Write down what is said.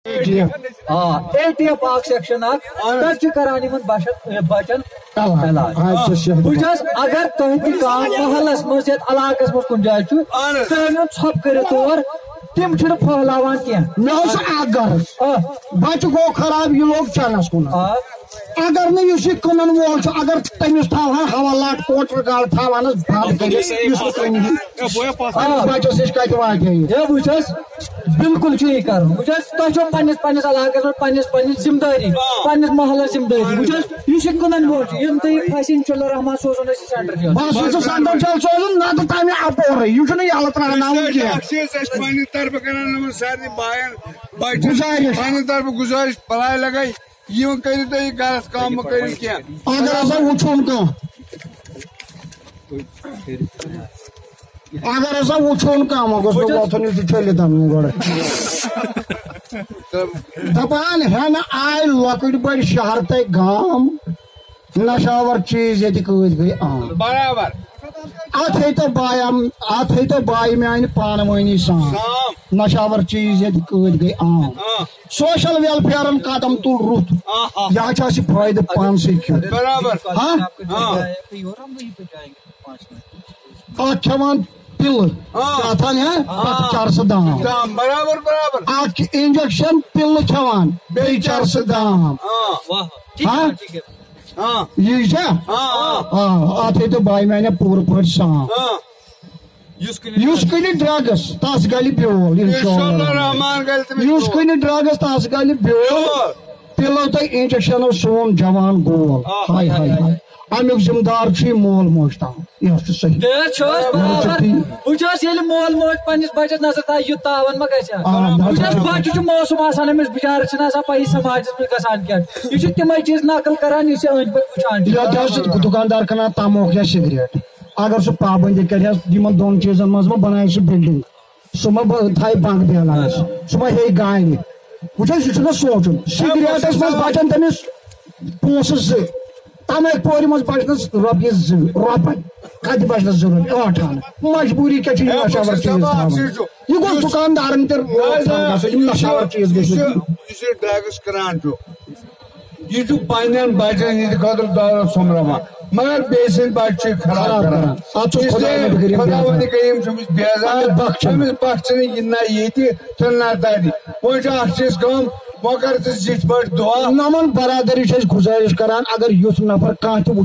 ATF section बचन अगर तुम महलस मज इलाकस मज कुछ जाए छप कर तौर तम फहलावान क्या बच गो खराब यह लोग चनस कुन अगर न कनन वोल अगर तमिस हवालात कोटर गाड़ बंद बचस बस बिल्कुल यह कर पन्निस इलाकस पन्निस जिम्मेदारी पन्निस महलस जिम्मेदारी बस यह कनन वोल फैसिन चलर रहमान सोजन सेंटर बस सेंटर चल सोजन ना तो तमें अपोर यह यह तरफ गुजारिश पढ़ाई लगाई यह कर गलत काम कर अगर वुन अगर वुन कम चलित दपान हेन आय लकट बड़ शहर तक गाम नशावर चीज ये गई आम बराबर अत तो बाय मान पानवानी सान नशावर चीज ये गई आम सोशल वेलफेयर कदम तुल रुत यह फायदे पान से बराबर खेवान पिल चरस दाम बराबर बराबर इंजेक्शन पिल खेवान बे चरस दाम यह तो बाय मैंने पूर पे सान कन ड्रग्स तस गल ब्योल कन ड्रग्स तस गल ब्योल पिलो तो इंजेक्शन सोन जवान गोल हाय हाय हाय अमुक जिम्मेदार मोल मोज ताम यह सही मोल मोज पन्निस बचस नजर था युत तावन मा बच्चे मौसम आसान अमिस बिचार पी समाज गसान क्या यह तमे चीज नकल करान यह अंद पे वुचान दुकानदार कनान तमोक या सिगरेट अगर सह पाबंदी कर दोन चीजन मज बनाए बिल्डिंग सह थे बंद बेलान सह हे गाय वह सोचन सिगरेटस मज बचन तमिस पोस तमें पोर मज बचनस रोपये रोपन कत बचनस जरूरत 8 आन मजबूरी क्या नशावर चीज यह गो दुकानदारन नशावर चीज ड्रग्स करान यह पन बचन हंद खुद दौलत सोमरवा मगर बेसिन बच्चे खराब खुदा करीम बेजार बख्शन यह ना ये नादारी वो चीज कम वो कर दुआ नमन बरादरी गुजारिश करान अगर युथ नफर कह वो